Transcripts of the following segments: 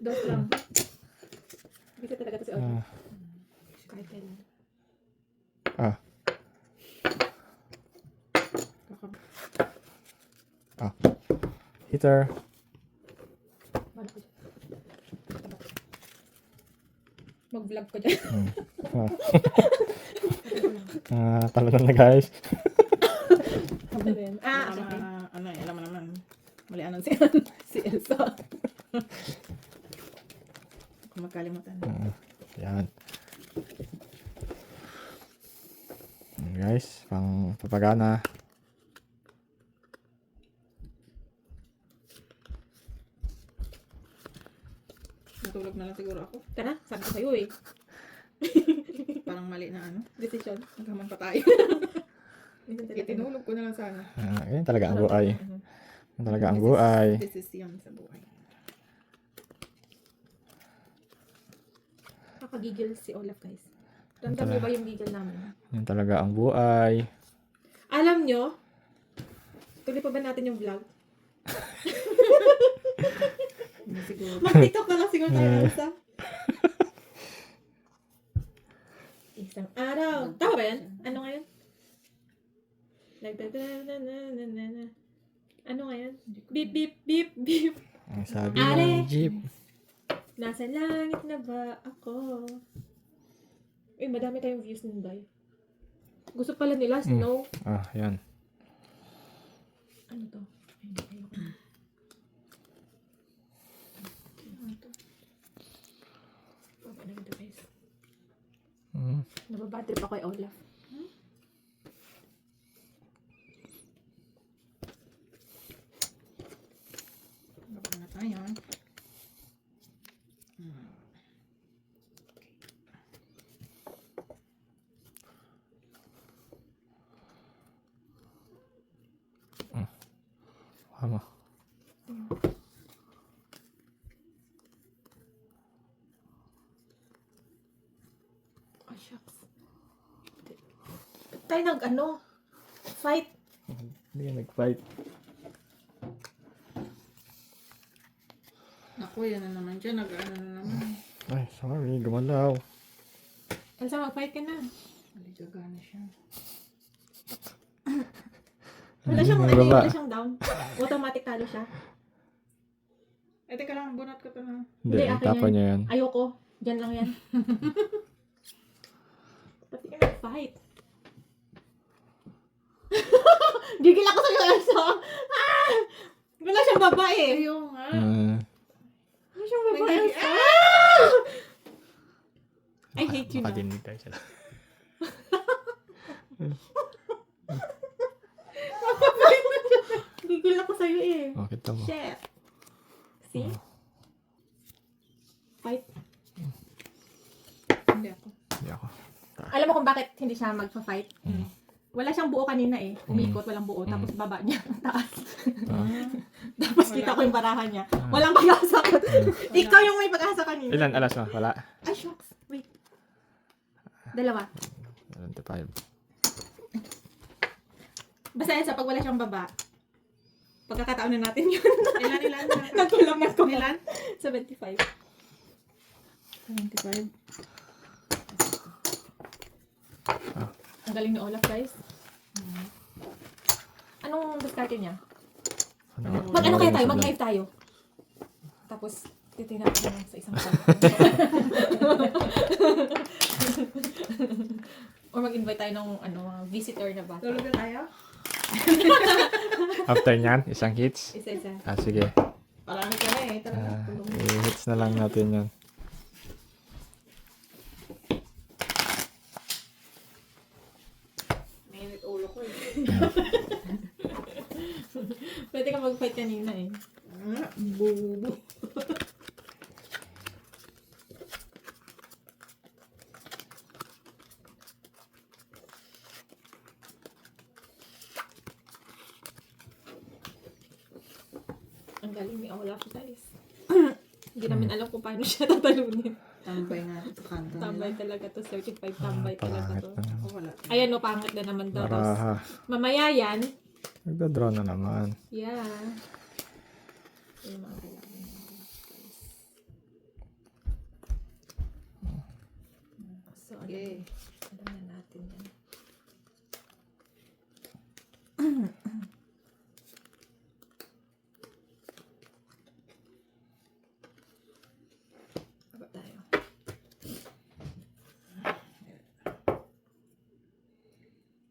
Joke lang. Bisa talaga to si Olaf. Kahit kailan. Heater. Bala ko dyan. Mag-vlog ko dyan. Talagang na guys. Ano rin? Okay. Alam mo naman. Mali anong Si Elsa. kung magkalimutan. Yan. Guys, pang papagana. Natulog na lang siguro ako. Tara, sabi ko sa'yo eh. Parang mali na ano. Decision. Hanggang pa tayo. Minsan talaga. Itinulog ko na lang sana. Yan talaga ang buhay. Yan talaga ang buhay. Desisyon sa buhay. Nakagigil si Olaf guys. Ramdam niyo ba yung gigil namin? Yan talaga ang buhay. Alam nyo, tuloy pa ba natin yung vlog? Hindi siguro. Mag-tiktok na lang siguro tayo, Elsa. Isang araw. Tama ba yan? Ano ngayon? Ano ngayon? Beep, beep, beep, beep. Ang sabi Are. ng jeep. Nasa langit na ba ako? Uy, madami tayong views nun, Day. Gusto pala nila, snow. Yan. Ano to? Ay, ayoko na. Ano to? Okay na ito, guys. Nababatrip ako kay Olaf. Baka na tayo. Ano? Oh, shucks. Tayo fight. Hindi ka nag-fight. Ako, yan na naman dyan. Nag-ano na naman. Ay, sorry. Gumalaw. Elsa, mag-fight ka na. Naligaga na siya. Wala siyang, Ay, baba. wala siyang down. Automatic talo siya. Eh, teka lang. Bunot ko to na. Hindi, akin tapon yan. niya yan. Ayoko. Diyan lang yan. Pati ka nag-fight. Gigil ako sa Elsa. Wala siyang babae. Ayaw nga. Wala siyang babae. Nag- I hate you na. Makadinig tayo sila. Gigil ako sa'yo eh. Bakit mo? Shit. See? Fight. Hindi ako. Hindi ako. Alam mo kung bakit hindi siya magpa-fight? Wala siyang buo kanina eh. Umikot, walang buo. Tapos baba niya, taas. Tapos kita ko yung barahan niya. Walang pag-asa ko. Ikaw yung may pag-asa kanina. Ilan alas mo? Wala. Ay, shucks. Wait. Dalawa. 75. Basta yan sa pag wala siyang baba. Pagkakataon na natin yun. Ilan? Nagkulang na ko. Ilan? 75. 75. Ang galing ni Olaf, guys. Anong diskarte niya? Mag-ano kaya tayo? Mag-live tayo. Tapos, titignan ko sa isang pag. Or mag-invite tayo ng visitor na bata. Tulog na tayo? After nyan, isang hits. Isa-isa. Sige. Parang ka na eh. Tara, tulog. I-hits na lang natin yan. Mainit ulo ko eh. Pwede ka mag-fight kanina eh. Bubu. Ang galing ni Olaf, guys. Hindi namin alam kung paano siya tatalunin. Tambay natin sa kanto Tambay nila. talaga to. Certified tambay talaga Pangit to. na. Ako wala. Ayan no, pangit na naman daw. Tapos, Para mamaya yan. nagdadraw na naman. Yeah. Yung mga kailangan. Okay. Alam na natin yan. Baba tayo.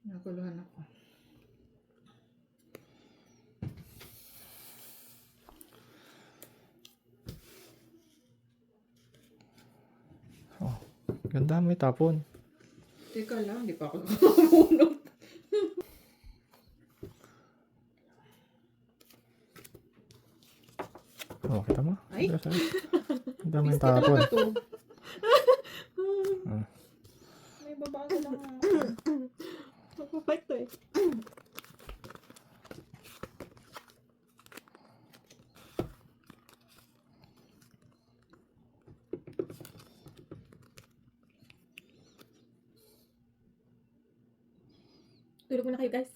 Naguluhan ako. Ganda mo tapon. Teka lang, di pa ako nakabunot. Oh, kita mo? Ay. Ganda mo Biscuit tapon. talaga to. Ah. May babasa lang. Magpa-fight to eh. Tulog muna kayo guys.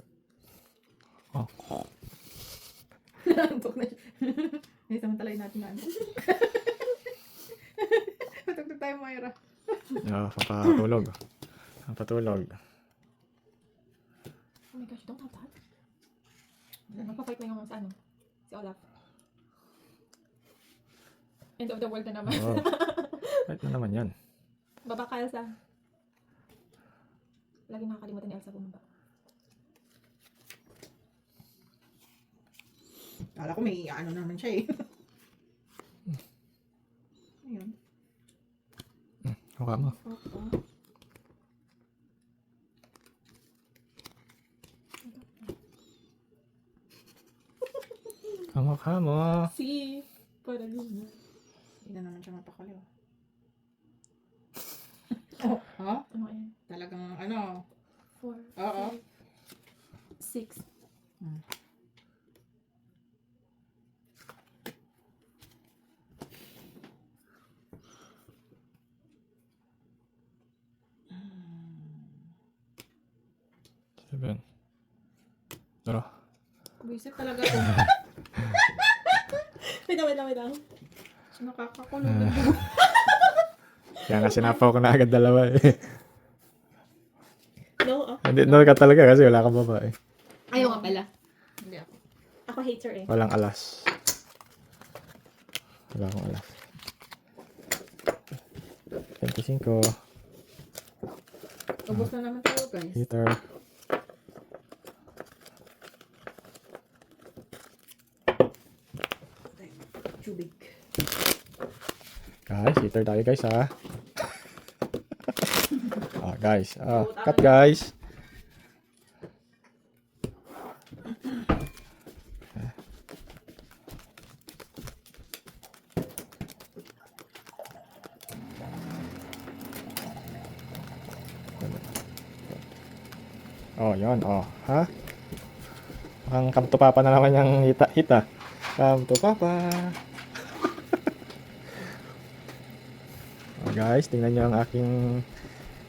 Oh. Antok na siya. Ay, samantalayin natin na antok. Patugtog tayo, Moira. Papatulog. Papatulog. Oh my gosh, don't have that. Magpa-fight na yung sa ano, si Olaf. End of the world na naman. Oh. Right na naman yan. Baba ka, Elsa. Lagi nakakalimutan ni Elsa bumaba. Kala ko may ano naman siya eh. Ayun. Mukha mo. Ang mukha mo. Si, para yun. Hindi na naman siya mapakaliw. Oh, ha? Ano yan? Talagang ano. 4, Oo. 6. Seven. Tara. Buisit talaga to. Wait lang. Nakakakulong. Kaya nga sinapaw ko na agad dalawa eh. No, ako. Hindi, no ka talaga kasi wala kang babae. Ayaw nga pala. Hindi ako. Ako hater eh. Walang alas. Wala akong alas. 25. Ubus na naman tayo, guys. Heater. Tubig. Guys, heater tayo guys ha. Guys. Cut guys. Oh, yun. Oh, ha? Mukhang come to papa na naman yung hita. Come to papa. Oh, guys, tingnan nyo ang aking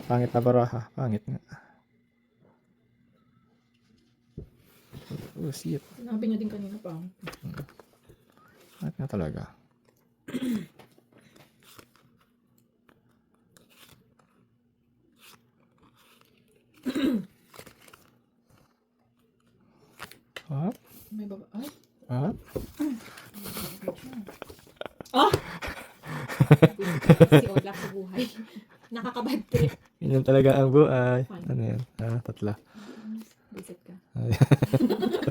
pangit na baraha. Pangit nga. Oh, shit. Sinabi niya din kanina pa. Pangit nga talaga. Up, May baba. Ay, up. Si Olaf sa buhay. Nakakabad trip. Yun talaga ang buhay. Ano yan? Tatla. Visit ka. Ay.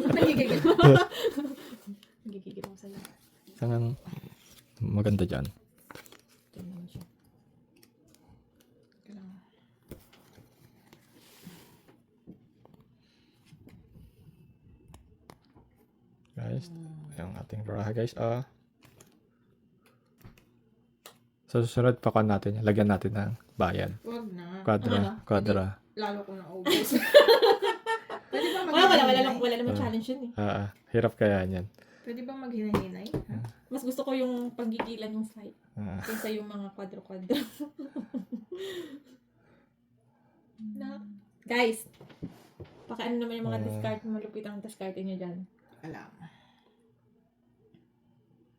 Nagigigil. Nagigigil ako sa'yo. Saan maganda dyan? Diyan naman siya. kailangan. Guys, yung ating baraha guys. Sa susunod pa natin yan. Lagyan natin ng bayan. Wag na. Quadra. Lalo ko na ubus. Pwede ba Wala naman challenge yun eh. Hirap kaya yan. Pwede ba maghinay-hinay? Mas gusto ko yung paggigilan yung fight. Kaysa yung mga kwadro-kwadro. Na, guys, pakiano naman yung mga discard, malupit ang discard nyo dyan. Alam.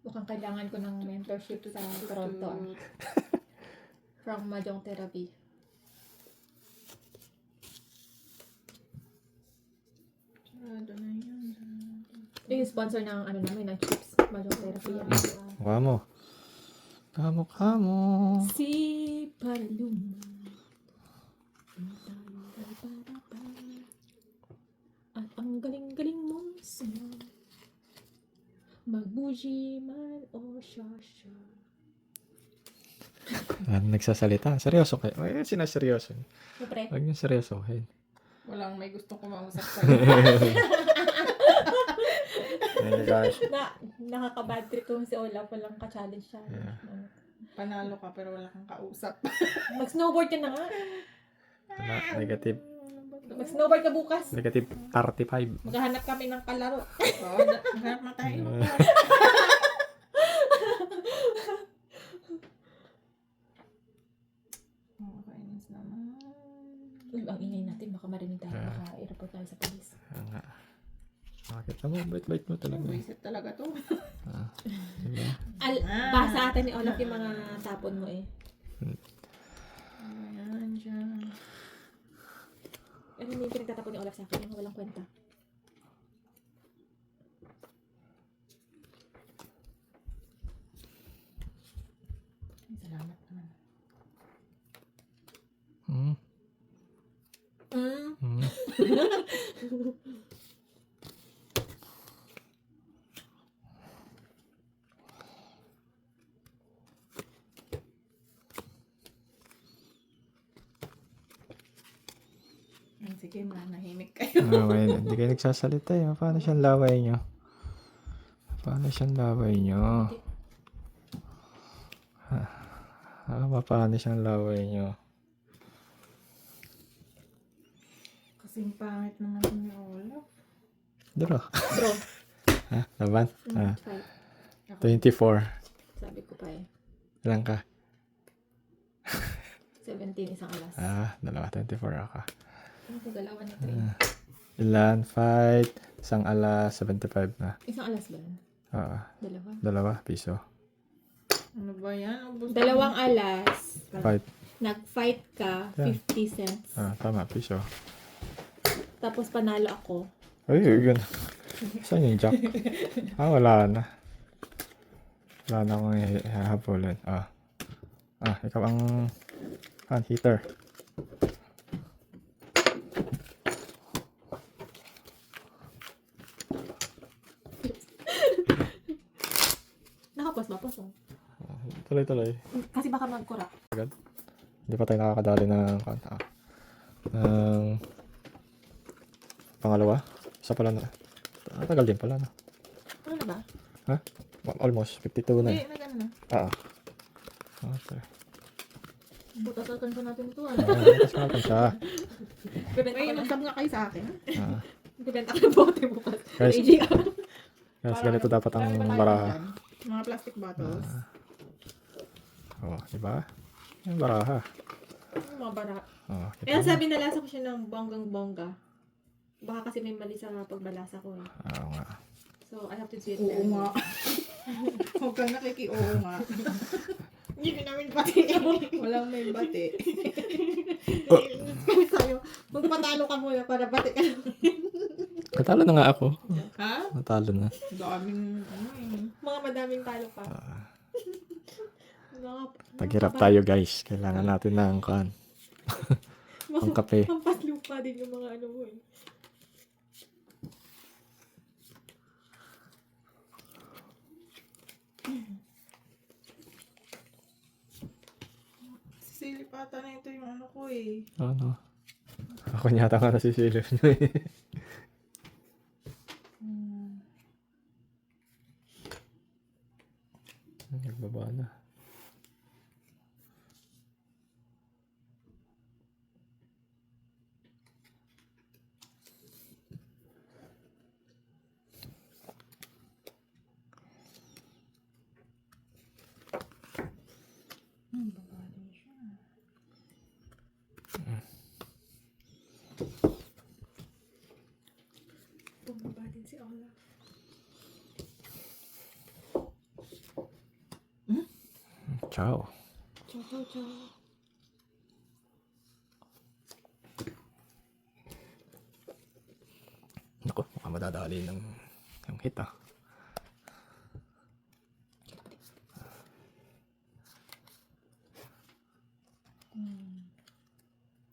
Mukhang kailangan ko ng mentorship sa Toronto. From Mahjong Therapy. Ano na yun? Yung sponsor ng ano namin, ng chips. Mahjong therapy. Mukha mo. Kamukha mo. Si Palum. At ang galing-galing mong sumaw. Magbuji man o siya. Nagsasalita. Seryoso kayo. Ay, sinaseryoso. Siyempre. Huwag niyo seryosohin. Walang may gustong kumausap sa'yo. Ayun guys. Nakaka-bad trip kung si Olaf. Walang ka-challenge siya. Yeah. Panalo ka pero wala kang kausap. Mag-snowboard ka na nga. Wala, negative. Mag-snowboard ka bukas. Negative 35. Maghahanap kami ng kalaro. Oo, maghanap na tayo. Kainis naman. Ang ingay natin. Baka marinig tayo. Baka i-report tayo sa police. Kaya nga. Nakita mo, bait-bait mo talaga. Buisit talaga to. Diba? Basa ata ni Olaf yung mga tapon mo eh. Ayan siya. Ano yung pinagtatapon ni Olaf sa akin? Yung walang kwenta. Ay, salamat naman. Hmm. Hmm. Sige, manahimik kayo. Hindi kayo nagsasalita eh. Paano siyang laway nyo? Paano siyang laway nyo? Paano siyang laway nyo? Kasing pangit naman ni Olaf. Draw. Bro. Ha? Laban? Fight. 24. Sabi ko pa eh. Ilan ka? 17 isang alas. Dalawa. 24 ako. Ano ko galawan nito eh? Ilan? Fight. Isang alas. 75 na. Isang alas ba yun? Oo. Dalawa. Piso. Ano ba yan? Ubus Dalawang alas. Fight. Nag-fight ka, Yan. 50 cents. Tama. Piso. Tapos panalo ako. Ay, yun. Saan yung jack? Wala na. Wala na akong hahabulin. Ikaw ang hitter. Nakapos ba? Pos Tuloy-tuloy. Kasi baka magkura. Hindi pa tayo nakakadali ng pangalawa. Isa pala na. Tagal din pala na. Ano na ba? Almost 52 na. Hindi, nagano na. Okay. Butasakan pa natin ito ah. Tapos ka siya. Bibenta Ay, ko na. magsab nga kayo sa akin. Bibenta ko ng bote bukas. Guys. AGR. Guys, ganito dapat ang Marami pa tayo baraha. dyan. Mga plastic bottles. Diba? Yung baraha. Mga bara. Kita Kaya mo. sabi nalasa ko siya ng bonggang-bongga. Baka kasi may mali sa pagbalasa ko eh. Oo nga. So, I have to do it. Oo nga. Huwag kang nakiki-oo nga. Hindi ko namin bati. Walang may bati. Kami sa'yo, magpatalo ka muna para bati ka. Natalo na nga ako. Ha? Natalo na. Daming Mga madaming talo pa. Taghirap tayo guys. Kailangan natin ng pangkape. Pampaslupa din yung mga ano mo eh. Sisilipata na ito yung ano ko eh. Ano? Ako yata nga nasisilip nyo eh. Nagbaba na. Bumaba din si Olaf. Ciao. Ciao, ciao, ciao. Ako, mukhang madadali ng hit ah.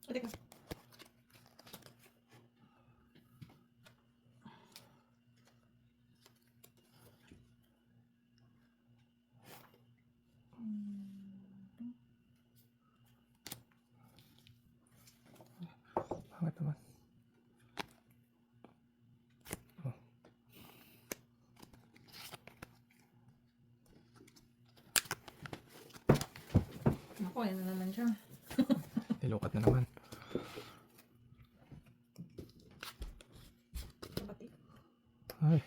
O, teka. Bakit naman? Ako, yan na naman siya. Nilukat na naman. Ay.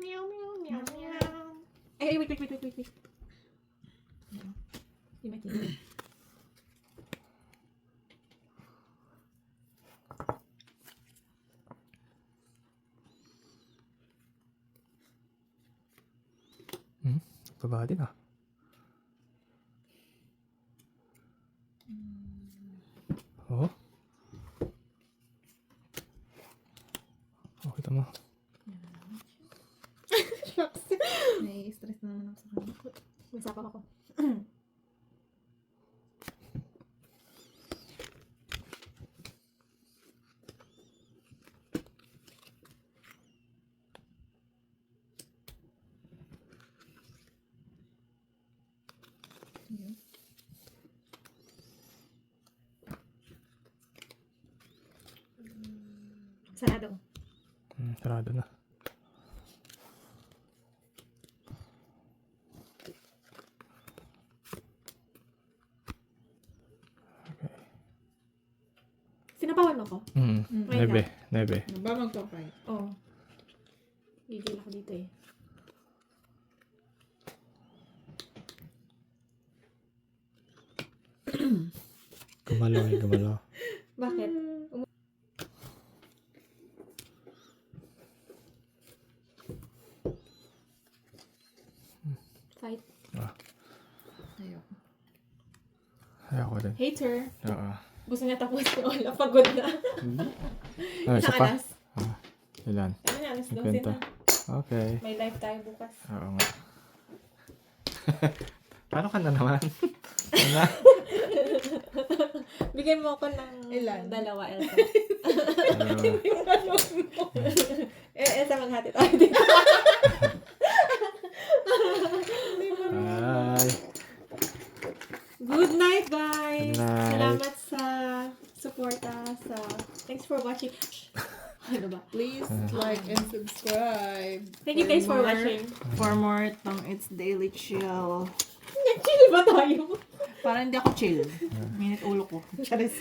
Meow, meow, meow, meow. Ay, wait. Di makita. Baba din ah. Oh. Oh, kita mo. Nai-stress na naman ako sa kanya. Masapang ako. Sarado. Sarado na. Sinapawan mo ko? Nebe. Nebe. Ano ba magpapay? Oo. Gigil ako dito eh. Gumalaw eh, gumalaw. Bakit? Fight. Ah, Ayoko. ayoko din. Hater. Oo. Gusto niya tapos ni Ola. Pagod na. Ah, isa Isang pa? alas. Ah, ilan? Ano na, alas 12 Kwento. na. Okay. May live tayo bukas. Oo nga. Paano ka na naman? Ano? Bigyan mo ako ng Ilan? dalawa, Elsa. Ah, Elsa, maghati tayo dito. Bye. Good night, guys. Good night. Salamat sa suporta. Thanks for watching. Ano ba? Please like and subscribe. Thank you guys for watching. For more Tong It's Daily Chill. Nag-chill ba tayo? Para hindi ako chill. Minute ulo ko. Charis.